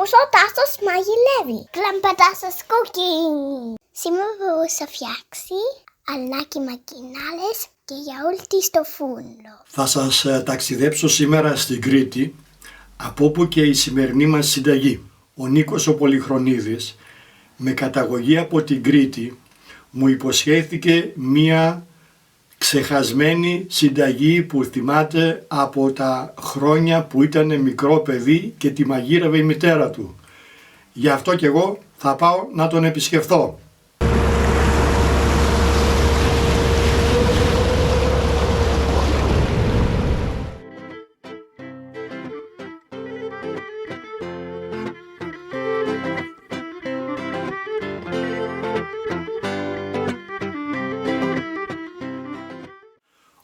όπως ο Τάσος μαγειρεύει. Κλαμπατάσος cooking. Σήμερα θα φτιάξει αλνάκι μακινάλες και γιαούρτι στο φούρνο. Θα σας ταξιδέψω σήμερα στην Κρήτη, από όπου και η σημερινή μας συνταγή. Ο Νίκος ο Πολυχρονίδης, με καταγωγή από την Κρήτη, μου υποσχέθηκε μία ξεχασμένη συνταγή που θυμάται από τα χρόνια που ήταν μικρό παιδί και τη μαγείρευε η μητέρα του. Γι' αυτό και εγώ θα πάω να τον επισκεφθώ.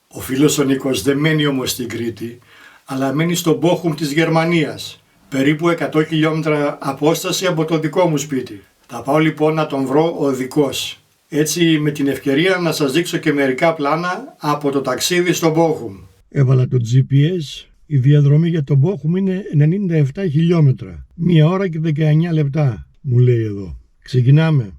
Ο φίλος ο Νίκος δεν μένει όμως στην Κρήτη, αλλά μένει στο Μπόχουμ της Γερμανίας, περίπου 100 χιλιόμετρα απόσταση από το δικό μου σπίτι. Θα πάω λοιπόν να τον βρω οδικός, έτσι με την ευκαιρία να σας δείξω και μερικά πλάνα από το ταξίδι στο Μπόχουμ. Έβαλα το GPS, η διαδρομή για το Μπόχουμ είναι 97 χιλιόμετρα, 1 ώρα και 19 λεπτά μου λέει εδώ. Ξεκινάμε.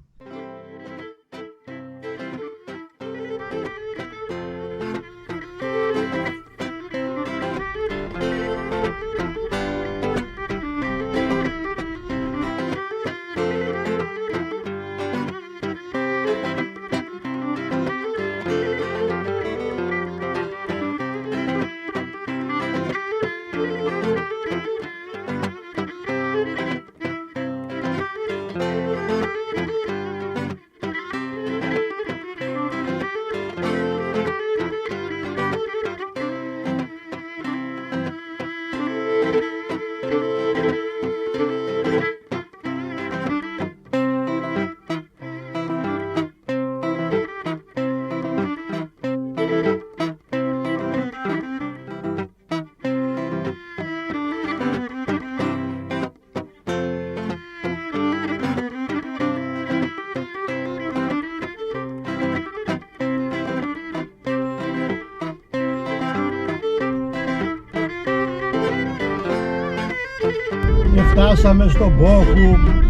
Και φτάσαμε στο Μπόχουμ.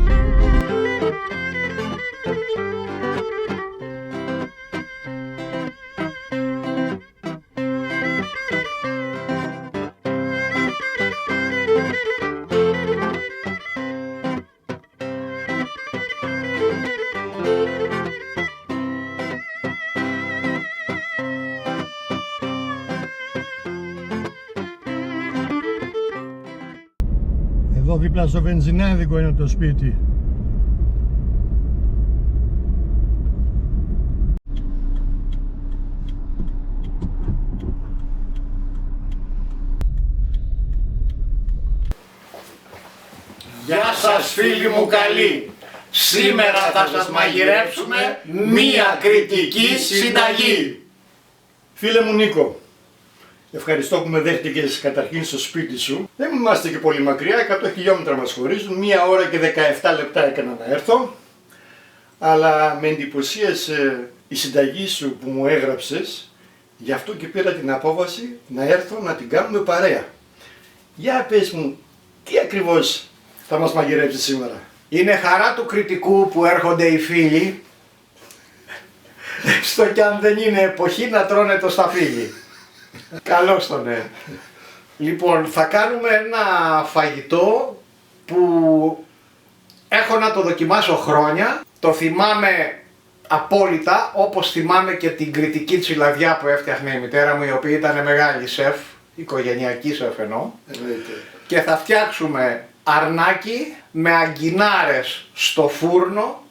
Εδώ δίπλα στο βενζινάδικο είναι το σπίτι. Γεια σας φίλοι μου καλοί! Σήμερα θα σας μαγειρέψουμε μία κριτική συνταγή. Φίλε μου Νίκο, ευχαριστώ που με δέχτηκες καταρχήν στο σπίτι σου. Δεν είμαστε και πολύ μακριά, 100 χιλιόμετρα μας χωρίζουν, 1 ώρα και 17 λεπτά έκανα να έρθω. Αλλά με εντυπωσίασε η συνταγή σου που μου έγραψες, γι' αυτό και πήρα την απόφαση να έρθω να την κάνουμε παρέα. Για πες μου, τι ακριβώς θα μας μαγειρέψεις σήμερα? Είναι χαρά του κριτικού που έρχονται οι φίλοι, έστω κι αν δεν είναι εποχή να τρώνε το σταφύλι. Καλώς το ναι. Λοιπόν, θα κάνουμε ένα φαγητό που έχω να το δοκιμάσω χρόνια. Το θυμάμαι απόλυτα, όπως θυμάμαι και την κριτική τσιλαδιά που έφτιαχνε η μητέρα μου, η οποία ήταν μεγάλη σεφ, οικογενειακή σεφ εννοώ. Και θα φτιάξουμε αρνάκι με αγκινάρες στο φούρνο,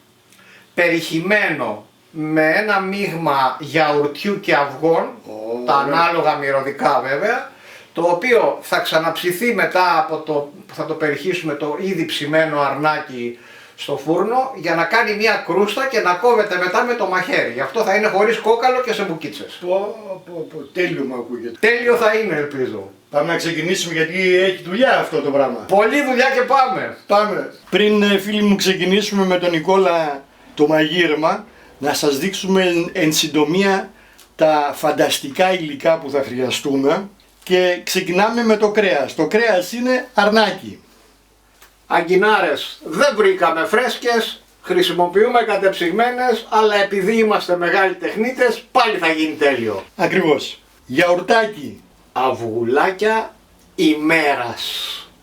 περιχυμένο με ένα μείγμα γιαουρτιού και αυγών, τα ανάλογα μυρωδικά βέβαια, το οποίο θα ξαναψηθεί μετά από το που θα το περιχύσουμε το ήδη ψημένο αρνάκι στο φούρνο, για να κάνει μια κρούστα και να κόβεται μετά με το μαχαίρι. Γι' αυτό θα είναι χωρίς κόκαλο και σε μπουκίτσες. Τέλειο μου ακούγεται. Τέλειο θα είναι, ελπίζω. Πάμε να ξεκινήσουμε, γιατί έχει δουλειά αυτό το πράγμα. Πολλή δουλειά και πάμε. Πάμε. Πριν φίλοι μου ξεκινήσουμε με τον Νικόλα το μαγείρεμα, να σας δείξουμε εν συντομία τα φανταστικά υλικά που θα χρειαστούμε και ξεκινάμε με το κρέας. Το κρέας είναι αρνάκι. Αγκινάρες δεν βρήκαμε φρέσκες, χρησιμοποιούμε κατεψυγμένες, αλλά επειδή είμαστε μεγάλοι τεχνίτες πάλι θα γίνει τέλειο. Ακριβώς. Γιαουρτάκι. Αυγουλάκια ημέρας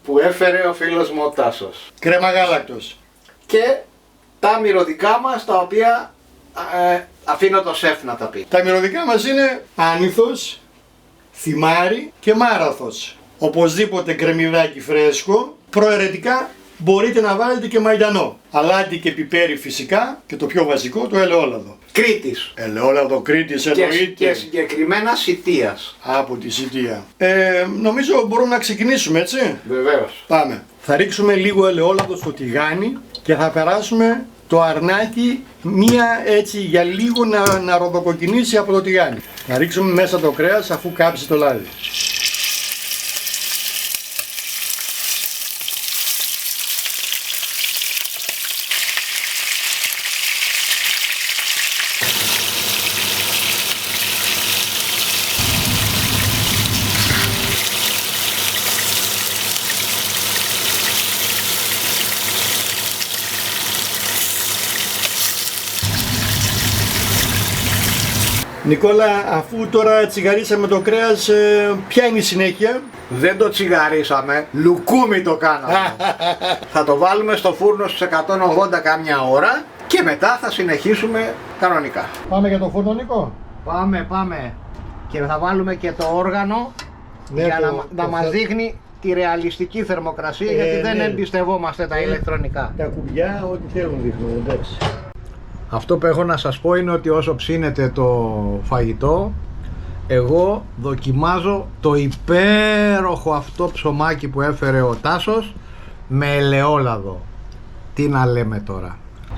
που έφερε ο φίλος μου ο Τάσος. Κρέμα γάλακτος. Και τα μυρωδικά μας τα οποία αφήνω το σεφ να τα πει. Τα μυρωδικά μας είναι άνηθος, θυμάρι και μάραθος. Οπωσδήποτε κρεμμυδάκι φρέσκο. Προαιρετικά μπορείτε να βάλετε και μαϊντανό. Αλάτι και πιπέρι φυσικά και το πιο βασικό το ελαιόλαδο. Κρήτης. Ελαιόλαδο Κρήτης εννοείται. Και συγκεκριμένα Σιτίας. Από τη Σιτία. Νομίζω μπορούμε να ξεκινήσουμε, έτσι. Βεβαίως. Πάμε. Θα ρίξουμε λίγο ελαιόλαδο στο τηγάνι και θα περάσουμε το αρνάκι μία έτσι για λίγο να ροδοκοκκινήσει από το τηγάνι. Θα ρίξουμε μέσα το κρέας αφού κάψει το λάδι. Νικόλα, αφού τώρα τσιγαρίσαμε το κρέας, ποια είναι η συνέχεια? Δεν το τσιγαρίσαμε, λουκούμι το κάναμε. Θα το βάλουμε στο φούρνο στους 180 κάμια ώρα και μετά θα συνεχίσουμε κανονικά. Πάμε για το φούρνο, Νικό. Πάμε. Και θα βάλουμε και το όργανο για να μας δείχνει τη ρεαλιστική θερμοκρασία, γιατί δεν εμπιστευόμαστε τα ηλεκτρονικά. Τα κουμπιά, ό,τι θέλουν δείχνουν, εντάξει. Αυτό που έχω να σας πω είναι ότι όσο ψήνετε το φαγητό, εγώ δοκιμάζω το υπέροχο αυτό ψωμάκι που έφερε ο Τάσος με ελαιόλαδο. Τι να λέμε τώρα.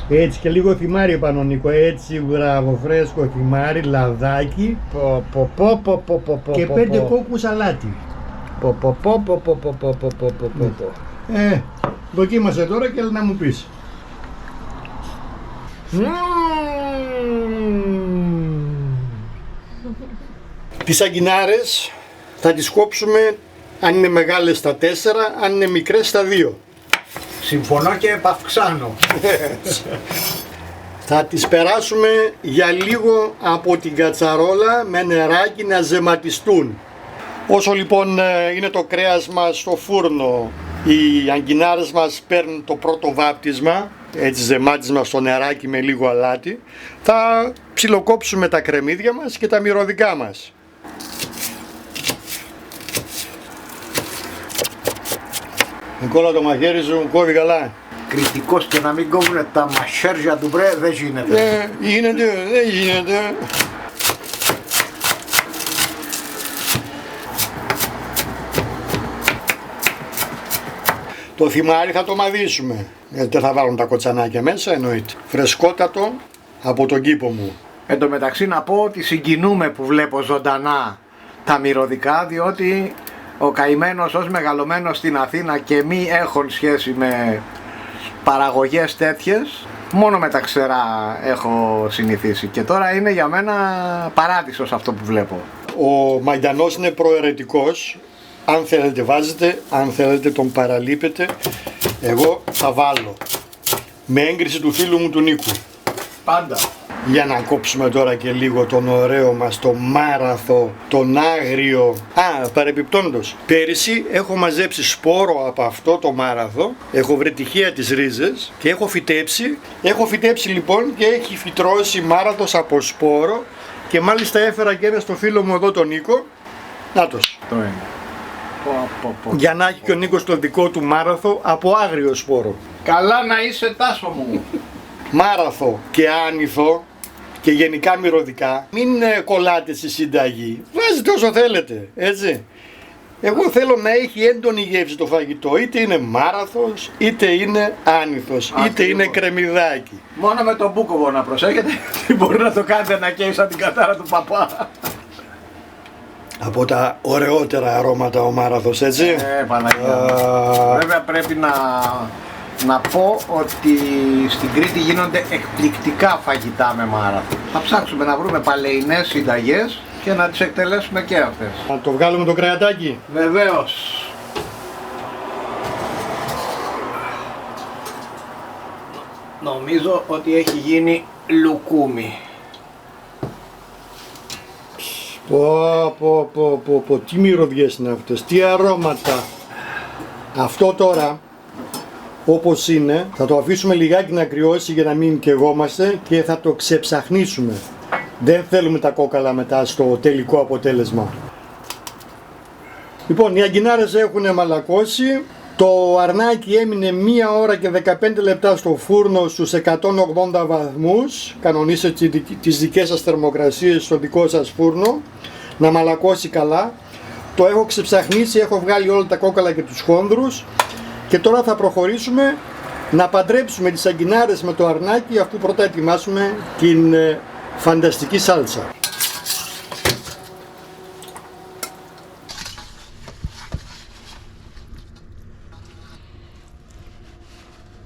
Έτσι και λίγο θυμάρι πάνω, Νίκο, έτσι μπράβο, φρέσκο θυμάρι, λαδάκι και 5 κόκκους αλάτι. Δοκίμασε τώρα και να μου πεις. Τις αγκινάρες θα τις κόψουμε, αν είναι μεγάλες στα 4, αν είναι μικρές στα 2. Συμφωνώ και επαυξάνω. Θα τις περάσουμε για λίγο από την κατσαρόλα με νεράκι να ζεματιστούν. Όσο λοιπόν είναι το κρέας μας στο φούρνο, οι αγκινάρες μας παίρνουν το πρώτο βάπτισμα, έτσι ζεμάτισμα στο νεράκι με λίγο αλάτι, θα ψιλοκόψουμε τα κρεμμύδια μας και τα μυρωδικά μας. Νικόλα, το μαχαίρι σου κόβει καλά. Κριτικός και να μην κόβουνε τα μαχαίρια του μπρε, δεν γίνεται. Δεν γίνεται. Το θυμάρι θα το μαδίσουμε, γιατί δεν θα βάλουν τα κοτσανάκια μέσα, εννοείται. Φρεσκότατο από τον κήπο μου. Εν τω μεταξύ να πω ότι συγκινούμε που βλέπω ζωντανά τα μυρωδικά, διότι ο καημένος ως μεγαλωμένος στην Αθήνα και μη έχουν σχέση με παραγωγές τέτοιες, μόνο με τα ξερά έχω συνηθίσει και τώρα είναι για μένα παράδεισος αυτό που βλέπω. Ο μαϊντανός είναι προαιρετικός, αν θέλετε βάζετε, αν θέλετε τον παραλείπετε, εγώ θα βάλω με έγκριση του φίλου μου του Νίκου. Πάντα. Για να κόψουμε τώρα και λίγο τον ωραίο μας, το μάραθο, τον άγριο. Παρεπιπτόντως, πέρυσι έχω μαζέψει σπόρο από αυτό το μάραθο, έχω βρει τυχαία τις ρίζες και έχω φυτέψει. Έχω φυτέψει λοιπόν και έχει φυτρώσει μάραθος από σπόρο και μάλιστα έφερα και ένα στο φίλο μου εδώ τον Νίκο. Νάτος. Το είναι. Για να έχει και ο Νίκος το δικό του μάραθο από άγριο σπόρο. Καλά να είσαι, Τάσο μου. Μάραθο και άνηθο και γενικά μυρωδικά, μην κολλάτε στη συνταγή. Βάζετε όσο θέλετε, έτσι. Εγώ θέλω να έχει έντονη γεύση το φαγητό, είτε είναι μάραθος, είτε είναι άνηθος, είτε είναι κρεμμυδάκι. Μόνο με τον μπούκοβο να προσέχετε, μπορεί να το κάνετε να καίει σαν την κατάρα του παπά. Από τα ωραιότερα αρώματα ο μάραθος, έτσι. Παναγία. Βέβαια πρέπει να πω ότι στην Κρήτη γίνονται εκπληκτικά φαγητά με μάραθο. Θα ψάξουμε να βρούμε παλαιινές συνταγές και να τις εκτελέσουμε και αυτές. Να το βγάλουμε το κρεατάκι. Βεβαίως. Νομίζω ότι έχει γίνει λουκούμι. Πω, τι μυρωδιές είναι αυτές, τι αρώματα. Αυτό τώρα, όπως είναι, θα το αφήσουμε λιγάκι να κρυώσει για να μην καιγόμαστε και θα το ξεψαχνίσουμε. Δεν θέλουμε τα κόκαλα μετά στο τελικό αποτέλεσμα. Λοιπόν, οι αγκινάρες έχουν μαλακώσει. Το αρνάκι έμεινε 1 ώρα και 15 λεπτά στο φούρνο στους 180 βαθμούς. Κανονίστε τις δικές σας θερμοκρασίες στο δικό σας φούρνο, να μαλακώσει καλά. Το έχω ξεψαχνίσει, έχω βγάλει όλα τα κόκαλα και τους χόνδρους και τώρα θα προχωρήσουμε να παντρέψουμε τις αγκινάρες με το αρνάκι, αφού πρώτα ετοιμάσουμε την φανταστική σάλτσα.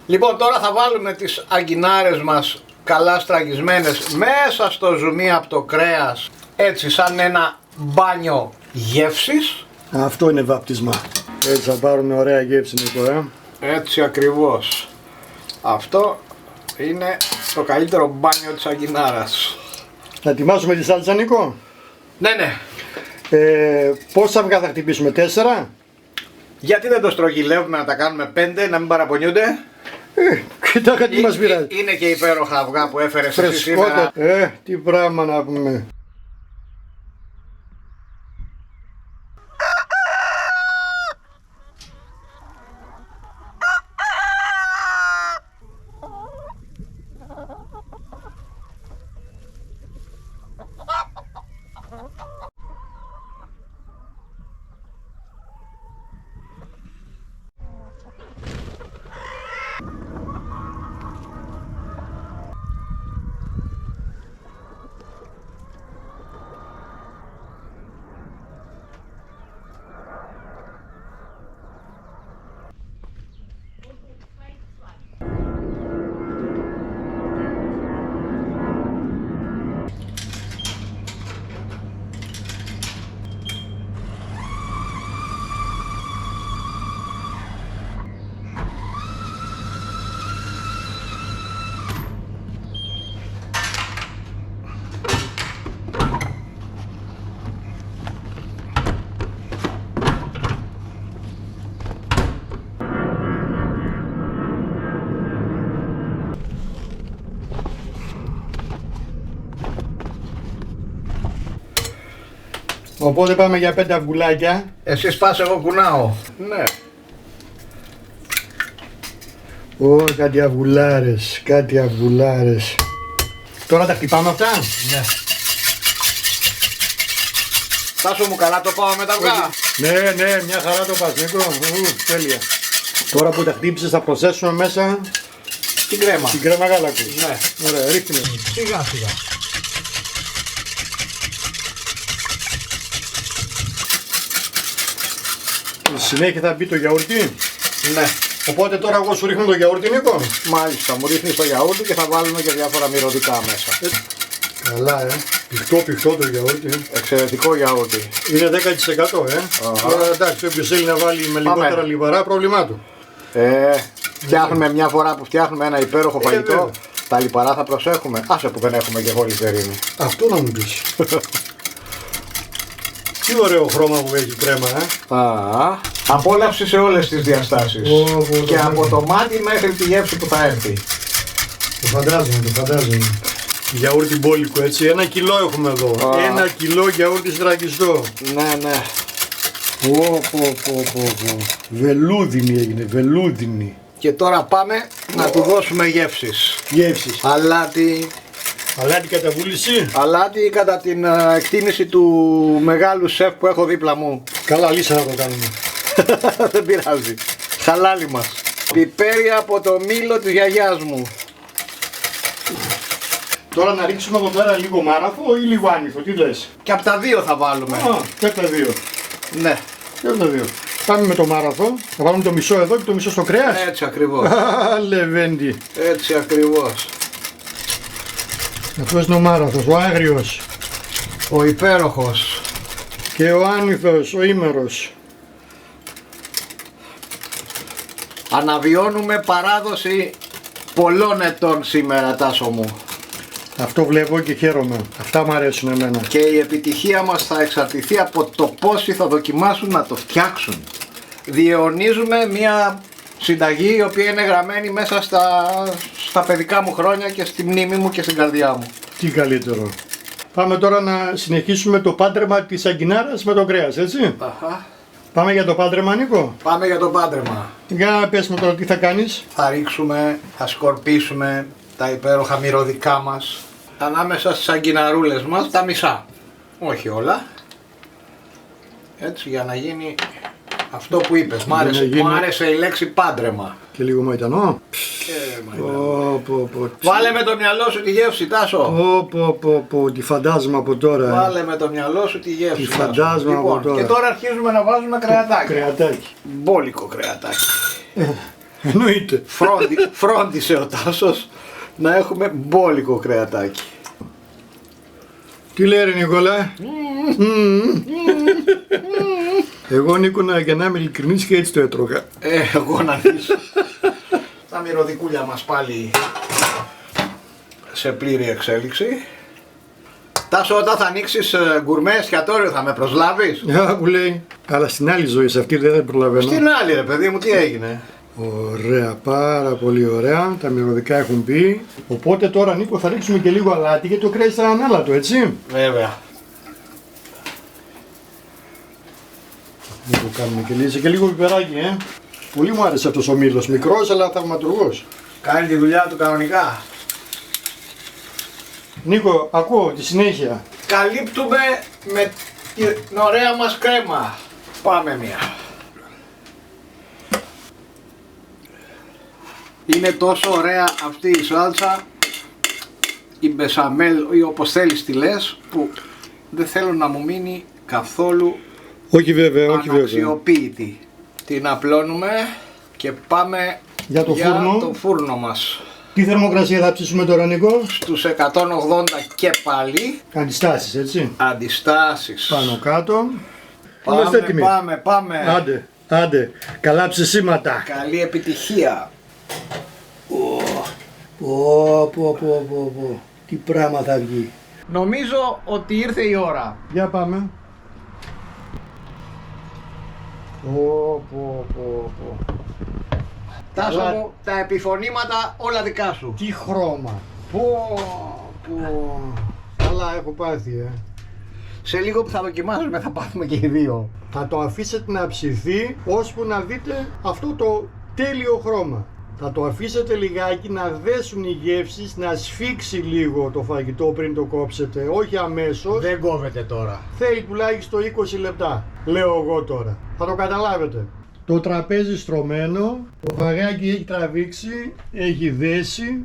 Λοιπόν, τώρα θα βάλουμε τις αγκινάρες μας καλά στραγγισμένες μέσα στο ζουμί από το κρέας, έτσι σαν ένα μπάνιο γεύσης. Αυτό είναι βάπτισμα. Έτσι θα πάρουμε ωραία γεύση, Νίκο, Έτσι ακριβώς. Αυτό είναι το καλύτερο μπάνιο της αγκινάρας. Θα ετοιμάσουμε τη σάλτσα, Νίκο. Ναι, ναι. Πόσα αυγά θα χτυπήσουμε, 4? Γιατί δεν το στρογγυλεύουμε να τα κάνουμε 5, να μην παραπονιούνται? Κοιτάξτε τι μας πειράζει. Είναι και υπέροχα αυγά που έφερες εσύ σήμερα. Τι πράγμα να πούμε. Οπότε πάμε για 5 αυγουλάκια. Εσύ σπάς, εγώ κουνάω. Ναι. Κάτι αυγουλάρες, κάτι αυγουλάρες. Τώρα τα χτυπάμε αυτά. Ναι. Τάσο μου, καλά το πάω με τα αυγά. Ναι, μια χαρά το πας, Νίκο. Τέλεια. Τώρα που τα χτύπησες θα προσθέσουμε μέσα την κρέμα. Την κρέμα γάλακτος. Ναι. Ωραία, ρίχνουμε. Σιγά σιγά. Στη συνέχεια θα μπει το γιαούρτι. Ναι. Οπότε τώρα εγώ σου ρίχνω το γιαούρτι, Νίκο. Μάλιστα, μου ρίχνεις το γιαούρτι και θα βάλουμε και διάφορα μυρωδικά μέσα. Καλά, Πιχτό το γιαούρτι. Εξαιρετικό γιαούρτι. Είναι 10%, Τώρα εντάξει, όποιος θέλει να βάλει με λιγότερα λιβαρά, πρόβλημά του. Φτιάχνουμε μια φορά που φτιάχνουμε ένα υπέροχο φαγητό. Τα λιπαρά θα προσέχουμε. Άσε που δεν έχουμε και γλυκερίνη. Αυτό να μου πεις. Τι ωραίο χρώμα που έχει η κρέμα, Απόλαυση σε όλες τις διαστάσεις. Και από το μάτι μέχρι τη γεύση που θα έρθει. Το φαντάζομαι. Γιαούρτι μπόλικο, έτσι. 1 κιλό έχουμε εδώ. 1 κιλό γιαούρτι στραγγιστό. Ναι. Βελούδινη έγινε, βελούδινη. Και τώρα πάμε να του δώσουμε γεύσεις. Αλάτι. Αλάτι κατά βούληση. Αλάτι κατά την εκτίμηση του μεγάλου σεφ που έχω δίπλα μου. Καλά, λύσα να το κάνουμε. Δεν πειράζει. Χαλάλι μας. Πιπέρι από το μήλο της γιαγιάς μου. Τώρα να ρίξουμε εδώ πέρα λίγο μάραθο ή λίγο άνηθο, τι λες? Και από τα δύο θα βάλουμε. Και από τα δύο. Ναι. Και από τα δύο. Πάμε με το μάραθο, θα βάλουμε το μισό εδώ και το μισό στο κρέας. Έτσι ακριβώς. Λεβέντη. Έτσι ακριβώς. Αυτός είναι ο μάραθος, ο άγριος. Ο υπέροχος. Και ο άνηθος, ο ήμερος. Αναβιώνουμε παράδοση πολλών ετών σήμερα, Τάσο μου. Αυτό βλέπω και χαίρομαι. Αυτά μου αρέσουν εμένα. Και η επιτυχία μας θα εξαρτηθεί από το πόσοι θα δοκιμάσουν να το φτιάξουν. Διαιωνίζουμε μια συνταγή η οποία είναι γραμμένη μέσα στα παιδικά μου χρόνια και στη μνήμη μου και στην καρδιά μου. Τι καλύτερο. Πάμε τώρα να συνεχίσουμε το πάντρεμα της αγκινάρας με το κρέας, έτσι. Αχα. Πάμε για το πάντρεμα, Νίκο. Πάμε για το πάντρεμα. Για πες μου τώρα τι θα κάνεις. Θα ρίξουμε, θα σκορπίσουμε τα υπέροχα μυρωδικά μας ανάμεσα στις αγκιναρούλες μας, τα μισά. Όχι όλα. Έτσι, για να γίνει αυτό που είπες. Μ' άρεσε η λέξη πάντρεμα. Και λίγο μαϊτανό. Βάλε με το μυαλό σου τη γεύση, Τάσο. Τι φαντάζομαι από τώρα. Βάλε με το μυαλό σου τη γεύση. Τι φαντάζομαι από τώρα. Και τώρα αρχίζουμε να βάζουμε κρεατάκι. Κρεατάκι. Μπόλικο κρεατάκι. Εννοείται. Φρόντισε ο Τάσος να έχουμε μπόλικο κρεατάκι. Τι λέει ρε Νικόλα. Εγώ Νίκο για να είμαι ειλικρινής και έτσι το έτρωγα. Εγώ να δεις. Τα μυρωδικούλια μας πάλι σε πλήρη εξέλιξη. Τάσο, όταν θα ανοίξεις γκουρμέ εστιατόριο θα με προσλάβεις? Που λέει. Αλλά στην άλλη ζωή, σε αυτή δεν προλαβαίνω. Στην άλλη ρε παιδί μου, τι έγινε? Ωραία, πάρα πολύ ωραία. Τα μυρωδικά έχουν πει. Οπότε τώρα Νίκο θα ρίξουμε και λίγο αλάτι γιατί το κρέας θα είναι ανάλατο, έτσι. Βέβαια. Νίκο κάνουμε και λύση και λίγο πιπεράκι, Πολύ μου άρεσε αυτός ο μήλος. Μικρός αλλά θαυματουργός. Κάνει τη δουλειά του κανονικά. Νίκο, ακούω τη συνέχεια. Καλύπτουμε με την ωραία μας κρέμα. Πάμε μία. Είναι τόσο ωραία αυτή η σάλτσα, η μπεσαμέλ ή όπως θέλεις τη λες, που δεν θέλω να μου μείνει καθόλου αναξιοποίητη. Την απλώνουμε και πάμε για το φούρνο μας. Τι θερμοκρασία θα ψήσουμε τώρα Νίκο? Στους 180 και πάλι. Αντιστάσεις, έτσι. Αντιστάσεις. Πάνω κάτω. Πάμε. Άντε. Καλά ψησίματα. Καλή επιτυχία. Τι πράγμα θα βγει. Νομίζω ότι ήρθε η ώρα. Για πάμε. Τάσο μου, τα επιφωνήματα όλα δικά σου. Τι χρώμα. Καλά έχω πάθει, Σε λίγο που θα δοκιμάσουμε θα πάθουμε και οι δύο. Θα το αφήσετε να ψηθεί ώσπου να δείτε αυτό το τέλειο χρώμα. Θα το αφήσετε λιγάκι να δέσουν οι γεύσεις, να σφίξει λίγο το φαγητό πριν το κόψετε, όχι αμέσως. Δεν κόβεται τώρα. Θέλει τουλάχιστον 20 λεπτά, λέω εγώ τώρα. Θα το καταλάβετε. Το τραπέζι στρωμένο, το φαγάκι έχει τραβήξει, έχει δέσει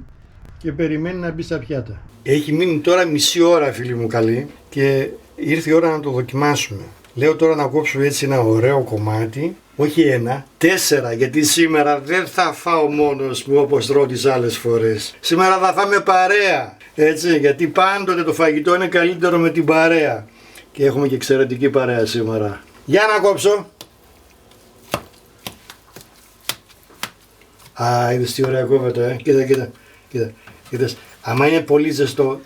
και περιμένει να μπει στα πιάτα. Έχει μείνει τώρα μισή ώρα φίλοι μου καλή και ήρθε η ώρα να το δοκιμάσουμε. Λέω τώρα να κόψω έτσι ένα ωραίο κομμάτι, όχι ένα, 4, γιατί σήμερα δεν θα φάω μόνος μου όπως τρώω τις άλλες φορές. Σήμερα θα φάμε παρέα, έτσι, γιατί πάντοτε το φαγητό είναι καλύτερο με την παρέα. Και έχουμε και εξαιρετική παρέα σήμερα. Για να κόψω. Είδες τι ωραία κόβεται, κοίτα. Είδες, άμα είναι πολύ ζεστό,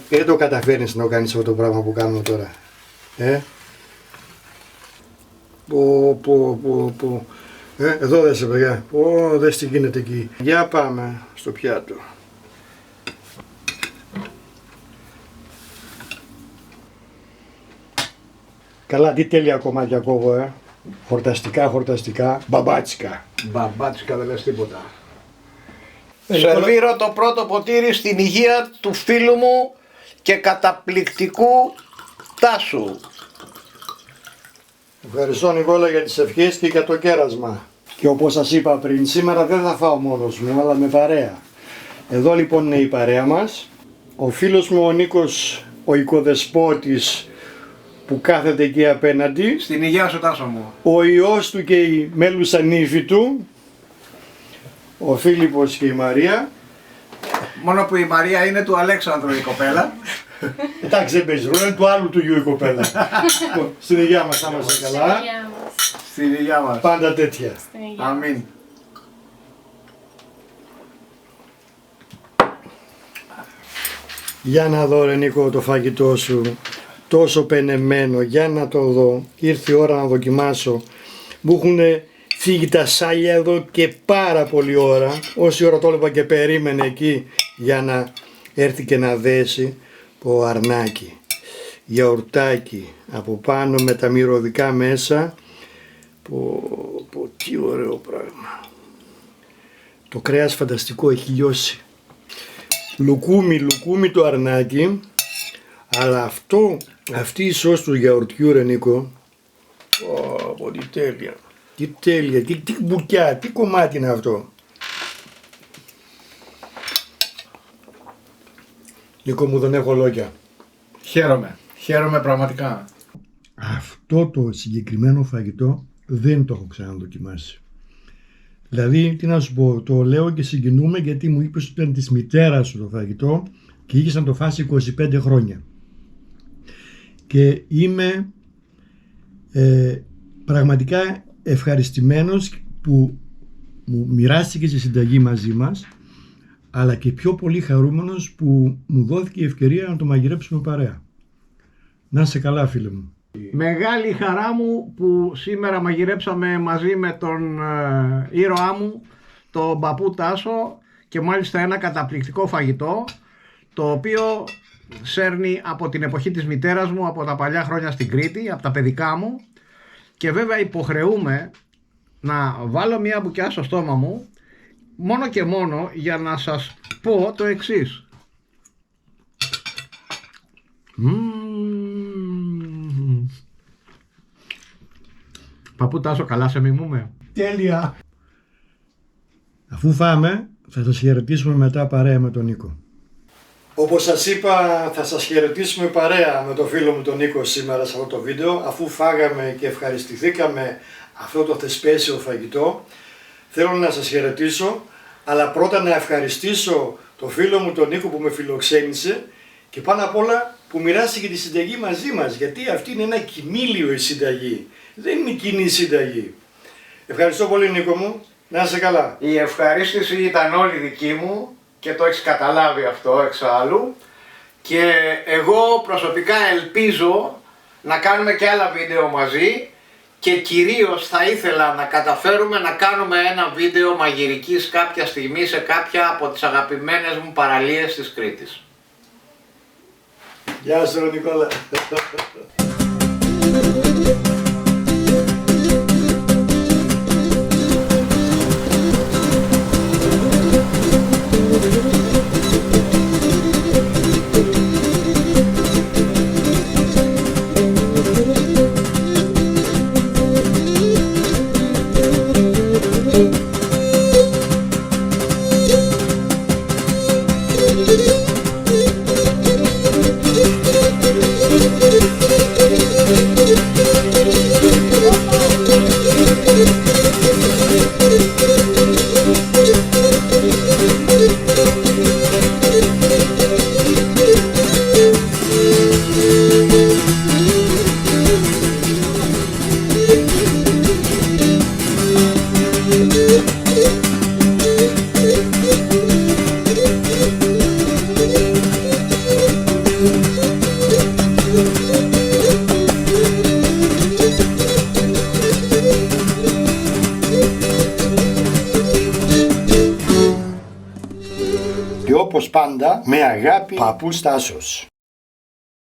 δεν το καταφέρνεις να το κάνεις αυτό το πράγμα που κάνουμε τώρα. Εδώ δες παιδιά, δες τι γίνεται εκεί. Για πάμε στο πιάτο. Καλά, τι τέλεια κομμάτια κόβω, Χορταστικά, μπαμπάτσικα. Μπαμπάτσικα δεν λες τίποτα. Σερβίρω το πρώτο ποτήρι στην υγεία του φίλου μου και καταπληκτικού Τάσου. Ευχαριστώ Νικόλα για τις ευχές και για το κέρασμα. Και όπως σας είπα πριν, σήμερα δεν θα φάω μόνος μου, αλλά με παρέα. Εδώ λοιπόν είναι η παρέα μας. Ο φίλος μου ο Νίκος, ο οικοδεσπότης που κάθεται εκεί απέναντι. Στην υγεία σου Τάσο μου. Ο ιός του και η μέλουσα νύφη του. Ο Φίλιππος και η Μαρία. Μόνο που η Μαρία είναι του Αλέξανδρου η κοπέλα. Εντάξει δεν παίζει ρόλο, είναι του άλλου του γιου η κοπέλα. Στην υγεία μας θα είμαστε καλά. Στην υγεία μας. Πάντα τέτοια. Αμήν. Για να δω ρε Νίκο το φαγητό σου, τόσο πενεμένο, για να το δω. Ήρθε η ώρα να δοκιμάσω. Μου έχουν φύγει τα σάλια εδώ και πάρα πολλή ώρα. Όση ώρα το έλεγα και περίμενε εκεί για να έρθει και να δέσει. Πω αρνάκι, γιαουρτάκι από πάνω με τα μυρωδικά μέσα. Πω τι ωραίο πράγμα. Το κρέας φανταστικό, έχει λιώσει. Λουκούμι το αρνάκι. Αλλά αυτή η σως του γιαουρτιού ρε Νίκο. Πω τι τέλεια. Τι τέλεια, τι μπουκιά, τι κομμάτι είναι αυτό. Νίκο μου, δεν έχω λόγια. Χαίρομαι πραγματικά. Αυτό το συγκεκριμένο φαγητό δεν το έχω ξαναδοκιμάσει. Δηλαδή, τι να σου πω, το λέω και συγκινούμε γιατί μου είπες ότι ήταν της μητέρας σου το φαγητό και είχες να το φάσει 25 χρόνια. Και είμαι πραγματικά ευχαριστημένος που μου μοιράστηκες τη συνταγή μαζί μας, αλλά και πιο πολύ χαρούμενος που μου δόθηκε η ευκαιρία να το μαγειρέψουμε παρέα. Να είσαι καλά φίλε μου. Μεγάλη χαρά μου που σήμερα μαγειρέψαμε μαζί με τον ήρωά μου, τον παππού Τάσο, και μάλιστα ένα καταπληκτικό φαγητό το οποίο σέρνει από την εποχή της μητέρας μου, από τα παλιά χρόνια στην Κρήτη, από τα παιδικά μου, και βέβαια υποχρεούμε να βάλω μια μπουκιά στο στόμα μου μόνο και μόνο για να σας πω το εξής. Παππού Τάσο, καλά σε μιμούμε. Τέλεια. Αφού φάμε θα σας χαιρετήσουμε μετά παρέα με τον Νίκο. Όπως σας είπα, θα σας χαιρετήσουμε παρέα με τον φίλο μου τον Νίκο σήμερα σε αυτό το βίντεο. Αφού φάγαμε και ευχαριστηθήκαμε αυτό το θεσπέσιο φαγητό, θέλω να σας χαιρετήσω, αλλά πρώτα να ευχαριστήσω τον φίλο μου τον Νίκο που με φιλοξένησε και πάνω απ' όλα που μοιράστηκε τη συνταγή μαζί μας, γιατί αυτή είναι ένα κοιμήλιο η συνταγή, δεν είναι κοινή συνταγή. Ευχαριστώ πολύ Νίκο μου, να είσαι καλά. Η ευχαρίστηση ήταν όλη δική μου και το έχεις καταλάβει αυτό εξάλλου, και εγώ προσωπικά ελπίζω να κάνουμε και άλλα βίντεο μαζί, και κυρίως θα ήθελα να καταφέρουμε να κάνουμε ένα βίντεο μαγειρικής κάποια στιγμή σε κάποια από τις αγαπημένες μου παραλίες της Κρήτης. Γεια σου Νικόλα. Και όπως πάντα, με αγάπη, παππούς Τάσος.